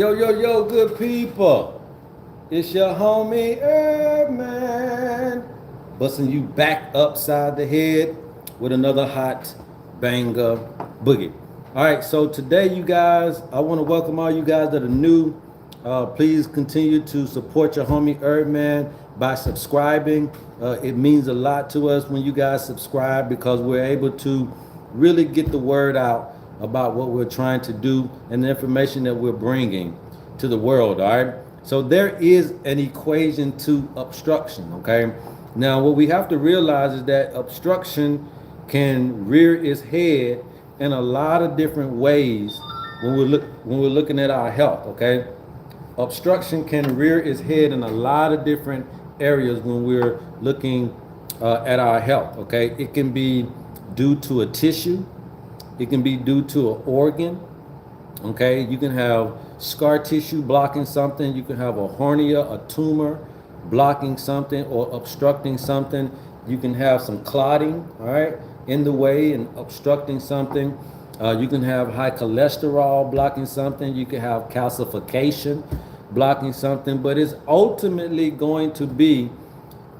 Yo, good people. It's your homie HerbMan, busting you back upside the head with another hot banger boogie. All right, so today, you guys, I want to welcome all you guys that are new. Please continue to support your homie HerbMan by subscribing. It means a lot to us when you guys subscribe because we're able to really get the word out about what we're trying to do and the information that we're bringing to the world. All right, so there is an equation to obstruction. Okay, now what we have to realize is that obstruction can rear its head in a lot of different ways when we're looking at our health. Okay, obstruction can rear its head in a lot of different areas when we're looking at our health. Okay, it can be due to a tissue. It can be due to an organ. Okay, you can have scar tissue blocking something. You can have a hernia, a tumor blocking something or obstructing something. You can have some clotting, all right, in the way and obstructing something. You can have high cholesterol blocking something. You can have calcification blocking something, but it's ultimately going to be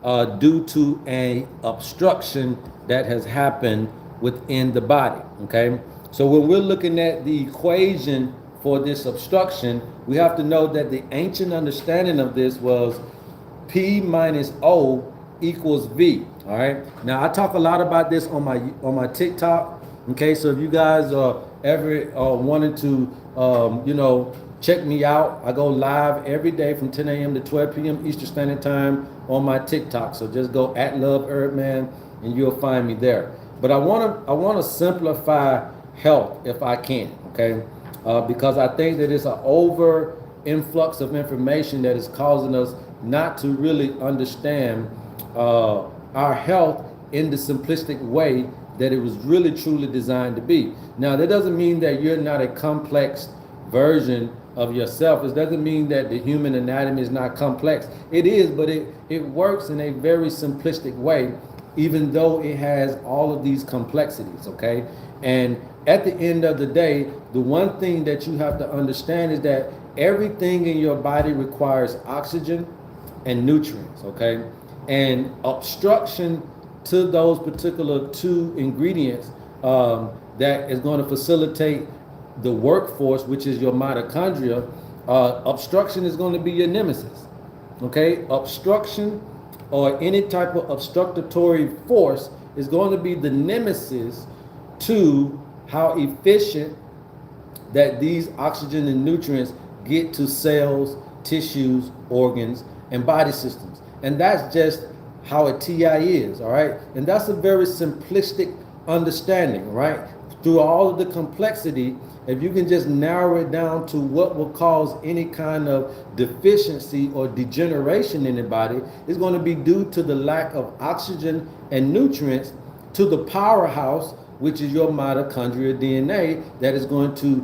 due to an obstruction that has happened within the body. Okay, so when we're looking at the equation for this obstruction, we have to know that the ancient understanding of this was P minus O equals V. All right, now I talk a lot about this on my TikTok. Okay, so if you guys are ever wanting to check me out, I go live every day from 10 a.m. to 12 p.m. Eastern Standard Time on my TikTok. So just go at Love HerbMan and you'll find me there. But I want to simplify health if I can, okay? Because I think that it's an over influx of information that is causing us not to really understand our health in the simplistic way that it was really truly designed to be. Now, that doesn't mean that you're not a complex version of yourself. It doesn't mean that the human anatomy is not complex. It is, but it works in a very simplistic way, even though it has all of these complexities, okay? And at the end of the day, the one thing that you have to understand is that everything in your body requires oxygen and nutrients, okay? And obstruction to those particular two ingredients that is going to facilitate the workforce, which is your mitochondria, obstruction is going to be your nemesis, okay? Obstruction or any type of obstructory force is going to be the nemesis to how efficient that these oxygen and nutrients get to cells, tissues, organs, and body systems. And that's just how a TI is, all right? And that's a very simplistic understanding, right? Through all of the complexity, if you can just narrow it down to what will cause any kind of deficiency or degeneration in the body, it's going to be due to the lack of oxygen and nutrients to the powerhouse, which is your mitochondrial DNA, that is going to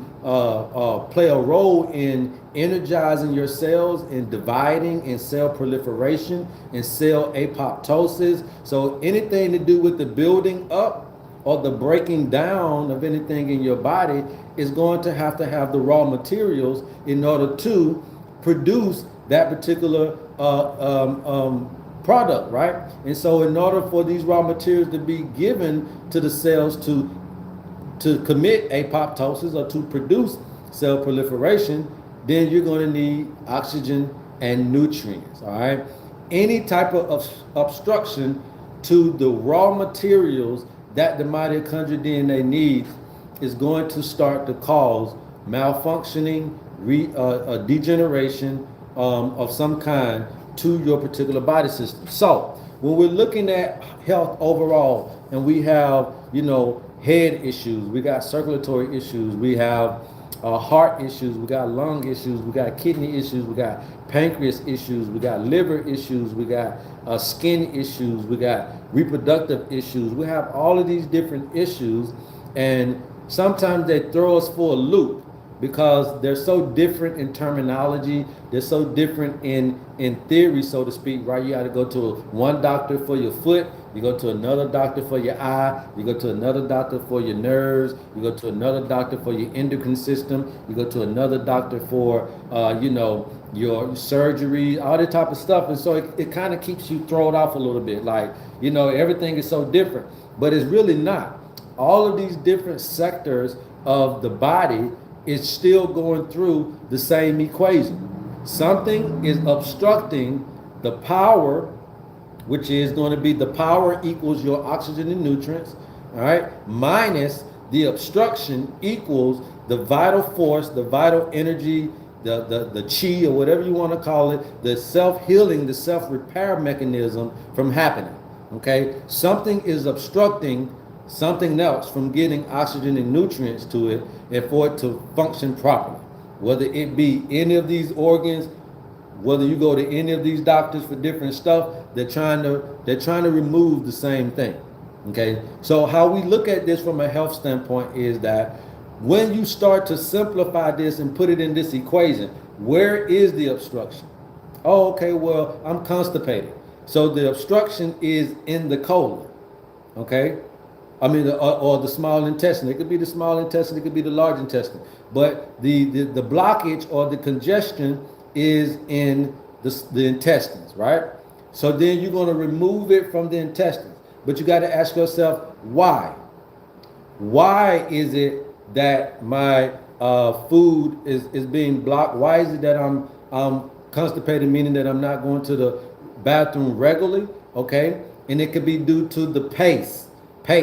play a role in energizing your cells, in dividing, in cell proliferation, in cell apoptosis. So anything to do with the building up or the breaking down of anything in your body is going to have the raw materials in order to produce that particular product, right? And so in order for these raw materials to be given to the cells to commit apoptosis or to produce cell proliferation, then you're going to need oxygen and nutrients, all right? Any type of obstruction to the raw materials that the mitochondrial DNA needs is going to start to cause malfunctioning, degeneration of some kind to your particular body system. So when we're looking at health overall, and we have, head issues, we got circulatory issues, we have heart issues, we got lung issues, we got kidney issues, we got pancreas issues, we got liver issues, we got skin issues, we got reproductive issues. We have all of these different issues, and sometimes they throw us for a loop because they're so different in terminology. They're so different in theory, so to speak, right? You got to go to one doctor for your foot, you go to another doctor for your eye, you go to another doctor for your nerves, you go to another doctor for your endocrine system, you go to another doctor for your surgery, all that type of stuff. And so it kind of keeps you thrown off a little bit, like, everything is so different, but it's really not. All of these different sectors of the body is still going through the same equation. Something is obstructing the power, which is going to be the power equals your oxygen and nutrients, all right, minus the obstruction equals the vital force, the vital energy, the chi, or whatever you want to call it, the self-healing, the self-repair mechanism from happening. Okay, something is obstructing something else from getting oxygen and nutrients to it and for it to function properly. Whether it be any of these organs, whether you go to any of these doctors for different stuff, they're trying to remove the same thing. Okay, so how we look at this from a health standpoint is that when you start to simplify this and put it in this equation, where is the obstruction? Oh, okay, well, I'm constipated. So the obstruction is in the colon, okay? I mean, or the small intestine. It could be the small intestine, it could be the large intestine. But the blockage or the congestion is in the intestines, right? So then you're going to remove it from the intestines. But you got to ask yourself, why? Why is it that my food is being blocked? Why is it that I'm constipated, meaning that I'm not going to the bathroom regularly? Okay, and it could be due to the pace,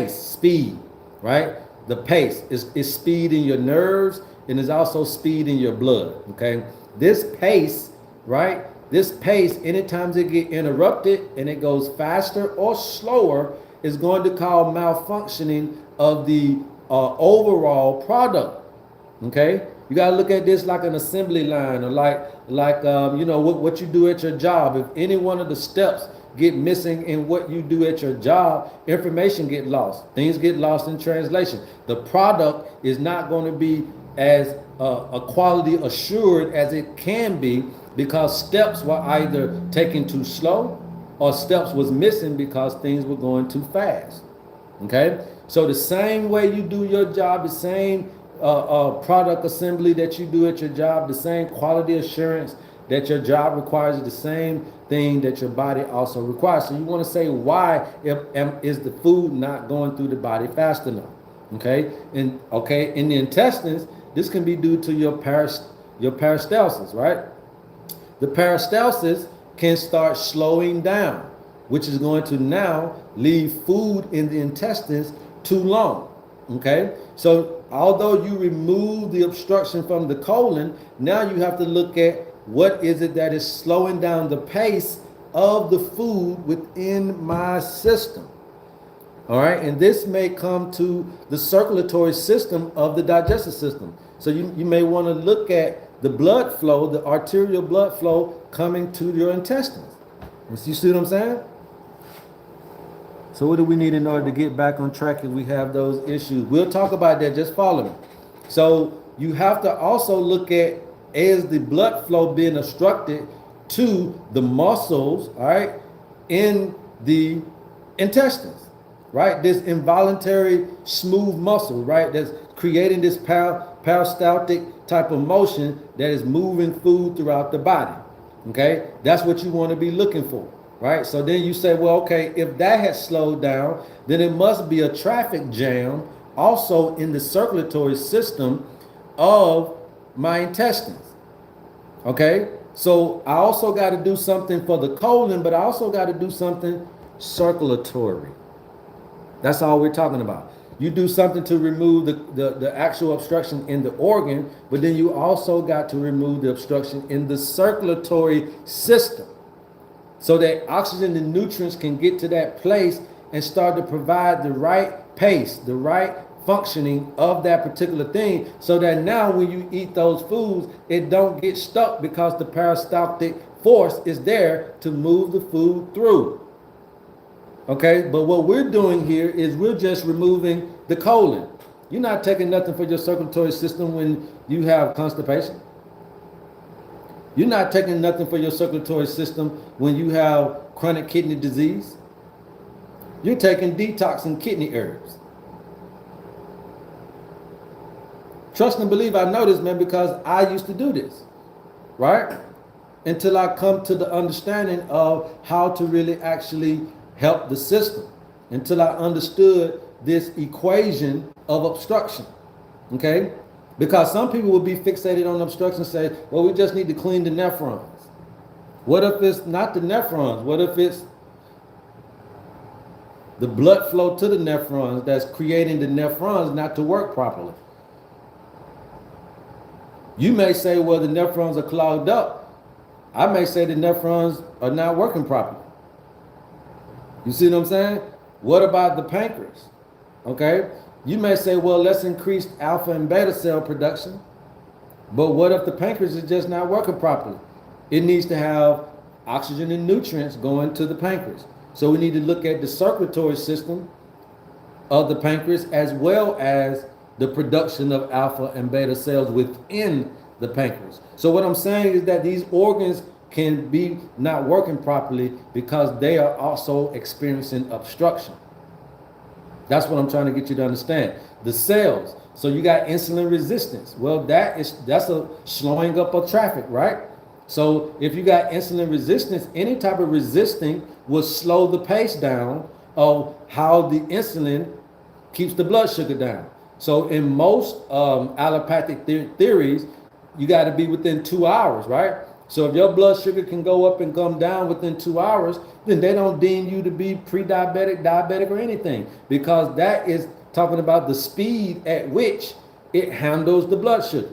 speed, right? The pace is speed in your nerves, and is also speed in your blood. Okay, this pace, right? This pace, anytime it get interrupted and it goes faster or slower, is going to cause malfunctioning of the overall product. Okay, you got to look at this like an assembly line, or like what you do at your job. If any one of the steps get missing in what you do at your job, information get lost. Things get lost in translation. The product is not going to be as a quality assured as it can be, because steps were either taken too slow or steps was missing because things were going too fast. Okay, so the same way you do your job, the same product assembly that you do at your job, the same quality assurance that your job requires, the same thing that your body also requires. So you want to say, why is the food not going through the body fast enough? Okay, in the intestines, this can be due to your peristalsis, right? The peristalsis can start slowing down, which is going to now leave food in the intestines too long. Okay, so although you remove the obstruction from the colon, now you have to look at what is it that is slowing down the pace of the food within my system. All right, and this may come to the circulatory system of the digestive system. So you may want to look at the blood flow, the arterial blood flow coming to your intestines. You see what I'm saying? So what do we need in order to get back on track if we have those issues? We'll talk about that, just follow me. So you have to also look at, is the blood flow being obstructed to the muscles, all right, in the intestines, right? This involuntary smooth muscle, right, that's creating this peristaltic type of motion that is moving food throughout the body. Okay, that's what you want to be looking for, right? So then you say, well, okay, if that has slowed down, then it must be a traffic jam also in the circulatory system of my intestines. Okay, so I also got to do something for the colon, but I also got to do something circulatory. That's all we're talking about. You do something to remove the actual obstruction in the organ, but then you also got to remove the obstruction in the circulatory system, so that oxygen and nutrients can get to that place and start to provide the right pace, the right functioning of that particular thing, so that now when you eat those foods, it don't get stuck, because the peristaltic force is there to move the food through. Okay, but what we're doing here is we're just removing the colon. You're not taking nothing for your circulatory system when you have constipation. You're not taking nothing for your circulatory system when you have chronic kidney disease. You're taking detoxing kidney herbs. Trust and believe I know this, man, because I used to do this, right? Until I come to the understanding of how to really actually help the system. Until I understood this equation of obstruction, okay? Because some people will be fixated on obstruction and say, well, we just need to clean the nephrons. What if it's not the nephrons? What if it's the blood flow to the nephrons that's creating the nephrons not to work properly? You may say, well, the nephrons are clogged up. I may say the nephrons are not working properly. You see what I'm saying? What about the pancreas? Okay? You may say, well, let's increase alpha and beta cell production. But what if the pancreas is just not working properly? It needs to have oxygen and nutrients going to the pancreas. So we need to look at the circulatory system of the pancreas as well as the production of alpha and beta cells within the pancreas. So what I'm saying is that these organs can be not working properly because they are also experiencing obstruction. That's what I'm trying to get you to understand. The cells. So you got insulin resistance. Well, that's a slowing up of traffic, right? So if you got insulin resistance, any type of resisting will slow the pace down of how the insulin keeps the blood sugar down. So in most allopathic theories, you got to be within 2 hours, right? So if your blood sugar can go up and come down within 2 hours, then they don't deem you to be pre-diabetic, diabetic, or anything, because that is talking about the speed at which it handles the blood sugar.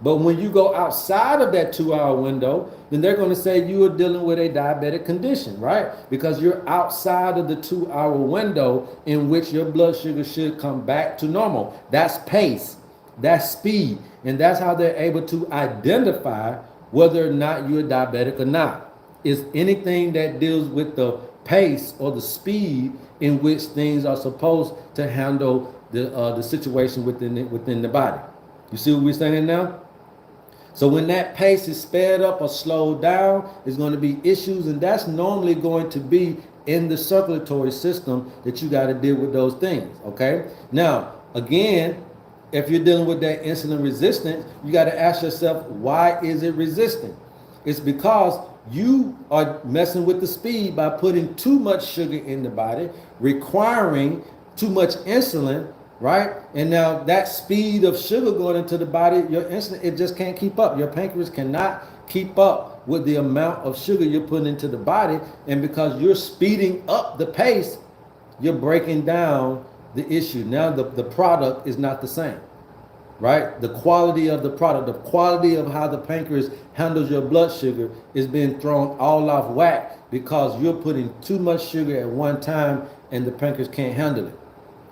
But when you go outside of that 2 hour window, then they're going to say you are dealing with a diabetic condition, right? Because you're outside of the 2 hour window in which your blood sugar should come back to normal. That's pace, that's speed, and that's how they're able to identify whether or not you're diabetic or not. It's anything that deals with the pace or the speed in which things are supposed to handle the situation within the body. You see what we're saying now? So when that pace is sped up or slowed down, there's going to be issues, and that's normally going to be in the circulatory system that you got to deal with those things, okay? Now, again, if you're dealing with that insulin resistance, you got to ask yourself, why is it resistant? It's because you are messing with the speed by putting too much sugar in the body, requiring too much insulin, right? And now that speed of sugar going into the body, your insulin, it just can't keep up. Your pancreas cannot keep up with the amount of sugar you're putting into the body. And because you're speeding up the pace, you're breaking down the issue. Now the product is not the same, right? The quality of the product, the quality of how the pancreas handles your blood sugar is being thrown all off whack because you're putting too much sugar at one time and the pancreas can't handle it.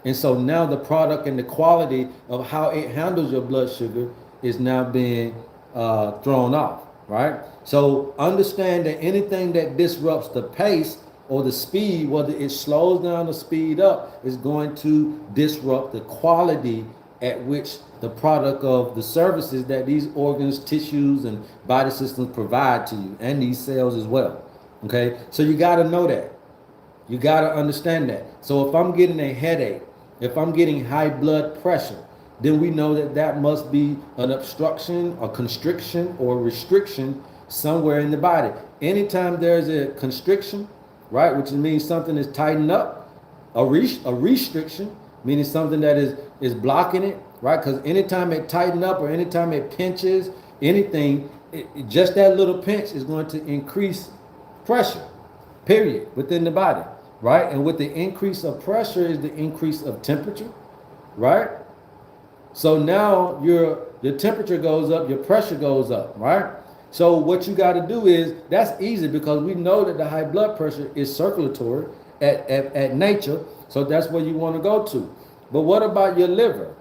And so now the product and the quality of how it handles your blood sugar is now being thrown off, right? So understand that anything that disrupts the pace or the speed, whether it slows down or speed up, is going to disrupt the quality at which the product of the services that these organs, tissues, and body systems provide to you, and these cells as well, okay? So you got to know that. You got to understand that. So if I'm getting a headache, if I'm getting high blood pressure, then we know that that must be an obstruction, a constriction, or restriction somewhere in the body. Anytime there's a constriction, right, which means something is tightened up, a restriction, meaning something that is blocking it, right? Because anytime it tighten up or anytime it pinches anything, just that little pinch is going to increase pressure, period, within the body. Right? And with the increase of pressure is the increase of temperature, right? So now your temperature goes up, your pressure goes up, right? So what you got to do is, that's easy because we know that the high blood pressure is circulatory at nature, so that's where you want to go to. But what about your liver?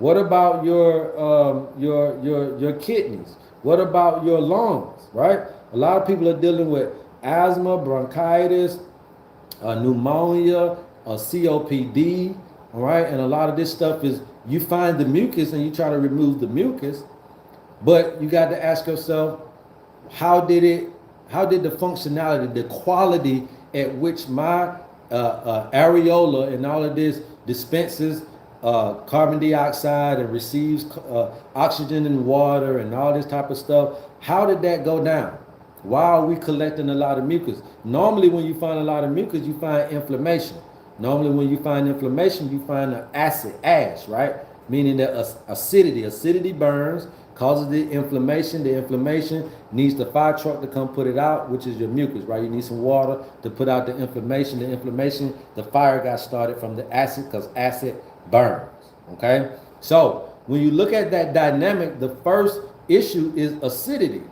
What about your kidneys? What about your lungs, right? A lot of people are dealing with asthma, bronchitis, pneumonia, COPD, all right? And a lot of this stuff is you find the mucus and you try to remove the mucus, but you got to ask yourself, how did the functionality, the quality at which my areola and all of this dispenses carbon dioxide and receives oxygen and water and all this type of stuff, how did that go down? Why are we collecting a lot of mucus? Normally when you find a lot of mucus, you find inflammation. Normally when you find inflammation, you find an acid, ash, right? Meaning that acidity burns, causes the inflammation. The inflammation needs the fire truck to come put it out, which is your mucus, right? You need some water to put out the inflammation. The fire got started from the acid, because acid burns, okay? So when you look at that dynamic, the first issue is acidity.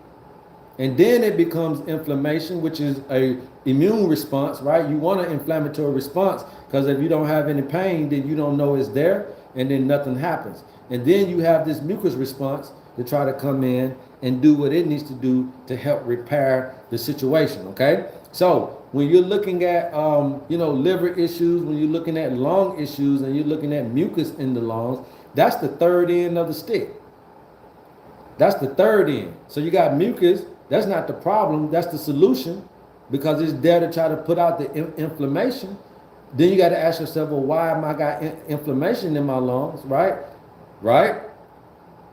And then it becomes inflammation, which is a immune response, right? You want an inflammatory response, because if you don't have any pain, then you don't know it's there, and then nothing happens. And then you have this mucus response to try to come in and do what it needs to do to help repair the situation, okay? So when you're looking at, liver issues, when you're looking at lung issues, and you're looking at mucus in the lungs, that's the third end of the stick. That's the third end. So you got mucus. That's not the problem. That's the solution, because it's there to try to put out the inflammation. Then you got to ask yourself, well, why am I got inflammation in my lungs, right? Right?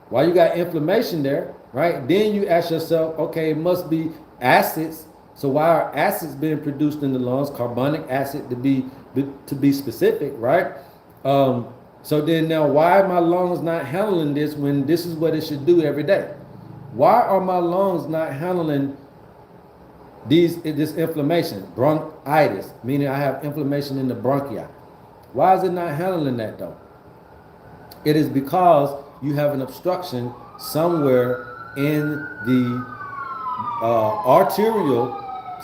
Why you got inflammation there, right? Then you ask yourself, okay, it must be acids. So why are acids being produced in the lungs? Carbonic acid to be specific, right? So then now, why are my lungs not handling this when this is what it should do every day? Why are my lungs not handling this inflammation? Bronchitis, meaning I have inflammation in the bronchi. Why is it not handling that though? It is because you have an obstruction somewhere in the arterial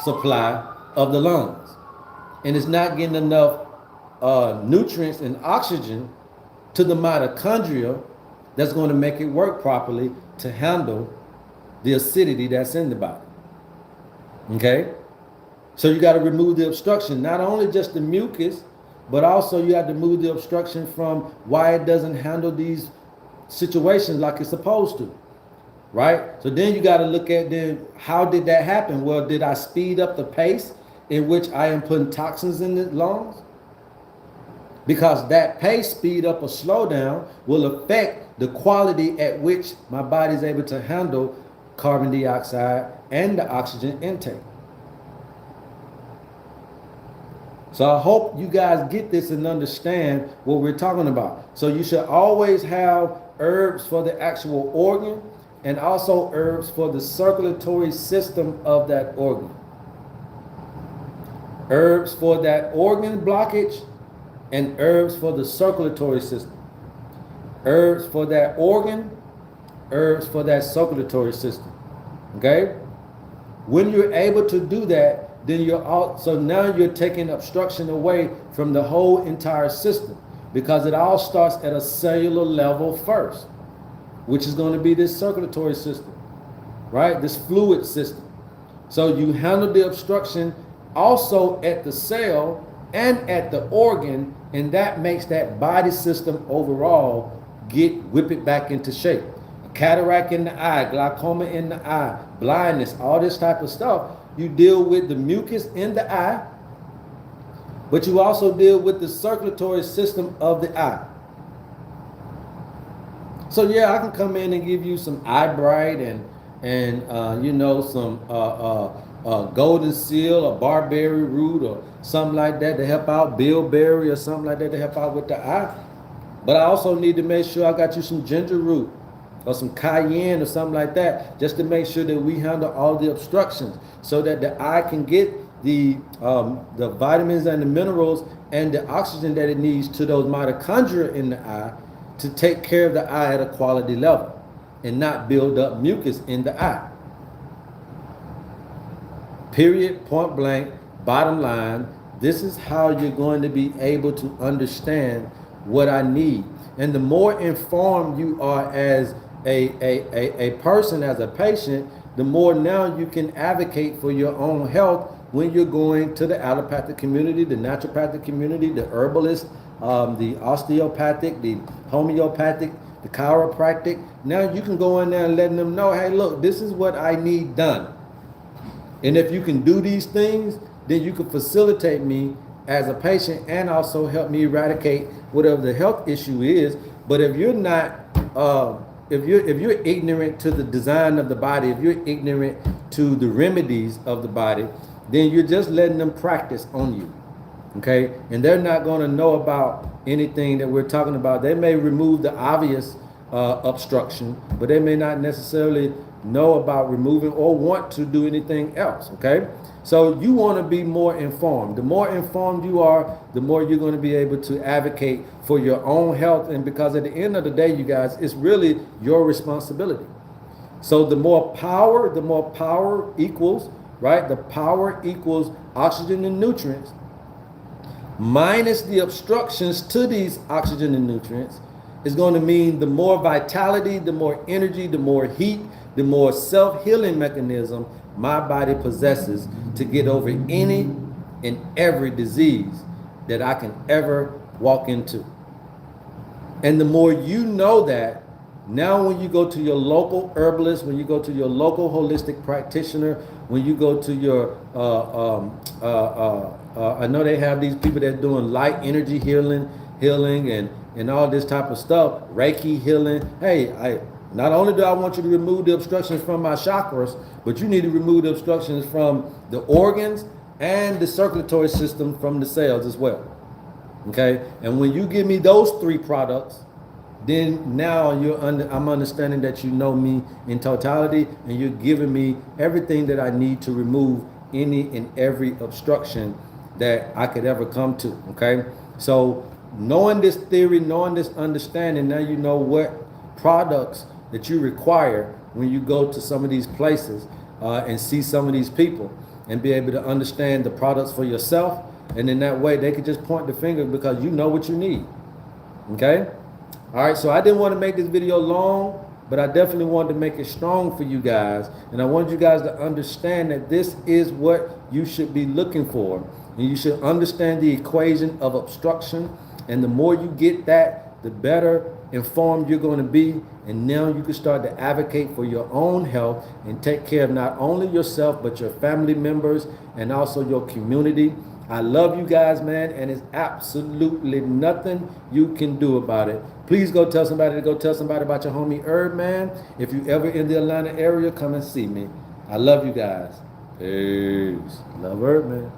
supply of the lungs. And it's not getting enough nutrients and oxygen to the mitochondria that's going to make it work properly to handle the acidity that's in the body. Okay? So you got to remove the obstruction, not only just the mucus, but also you have to move the obstruction from why it doesn't handle these situations like it's supposed to, right? So then you got to look at, then how did that happen? Well, did I speed up the pace in which I am putting toxins in the lungs? Because that pace, speed up or slow down, will affect the quality at which my body is able to handle carbon dioxide and the oxygen intake. So I hope you guys get this and understand what we're talking about. So you should always have herbs for the actual organ, and also herbs for the circulatory system of that organ. Herbs for that organ blockage, and herbs for the circulatory system. Herbs for that organ, herbs for that circulatory system. Okay? When you're able to do that, then so now you're taking obstruction away from the whole entire system, because it all starts at a cellular level first, which is going to be this circulatory system, right? This fluid system. So you handle the obstruction also at the cell and at the organ, and that makes that body system overall whip it back into shape. A cataract in the eye, glaucoma in the eye, blindness, all this type of stuff. You deal with the mucus in the eye, but you also deal with the circulatory system of the eye. So yeah, I can come in and give you some eye bright and some golden seal or barberry root or something like that to help out, bilberry or something like that to help out with the eye. But I also need to make sure I got you some ginger root or some cayenne or something like that, just to make sure that we handle all the obstructions, so that the eye can get the vitamins and the minerals and the oxygen that it needs to those mitochondria in the eye to take care of the eye at a quality level and not build up mucus in the eye. Period, point blank, bottom line, this is how you're going to be able to understand what I need. And the more informed you are as a person, as a patient, the more now you can advocate for your own health when you're going to the allopathic community, the naturopathic community, the herbalist the osteopathic, the homeopathic, the chiropractic. Now you can go in there and let them know, hey, look, this is what I need done. And if you can do these things, then you can facilitate me as a patient and also help me eradicate whatever the health issue is. But if you're not, if you're ignorant to the design of the body, if you're ignorant to the remedies of the body, then you're just letting them practice on you. Okay, and they're not going to know about anything that we're talking about. They may remove the obvious obstruction, but they may not necessarily know about removing or want to do anything else. Okay, so you want to be more informed. The more informed you are, the more you're going to be able to advocate for your own health. And because at the end of the day, you guys, it's really your responsibility. So the more power equals, right? The power equals oxygen and nutrients minus the obstructions to these oxygen and nutrients is going to mean the more vitality, the more energy, the more heat, the more self-healing mechanism my body possesses to get over any and every disease that I can ever walk into. And the more you know that, now when you go to your local herbalist, when you go to your local holistic practitioner, when you go to your, I know they have these people that are doing light energy healing and all this type of stuff, Reiki healing. Hey, not only do I want you to remove the obstructions from my chakras, but you need to remove the obstructions from the organs and the circulatory system from the cells as well. Okay, and when you give me those three products, then now I'm understanding that you know me in totality, and you're giving me everything that I need to remove any and every obstruction that I could ever come to. Okay, so knowing this theory, knowing this understanding, now you know what products that you require when you go to some of these places and see some of these people, and be able to understand the products for yourself. And in that way, they could just point the finger because you know what you need. Okay? All right, so I didn't want to make this video long, but I definitely wanted to make it strong for you guys. And I want you guys to understand that this is what you should be looking for. And you should understand the equation of obstruction. And the more you get that, the better informed you're going to be. And now you can start to advocate for your own health and take care of not only yourself, but your family members and also your community. I love you guys, man, and it's absolutely nothing you can do about it. Please go tell somebody about your homie HerbMan. If you ever in the Atlanta area, come and see me. I love you guys. Peace. Love HerbMan.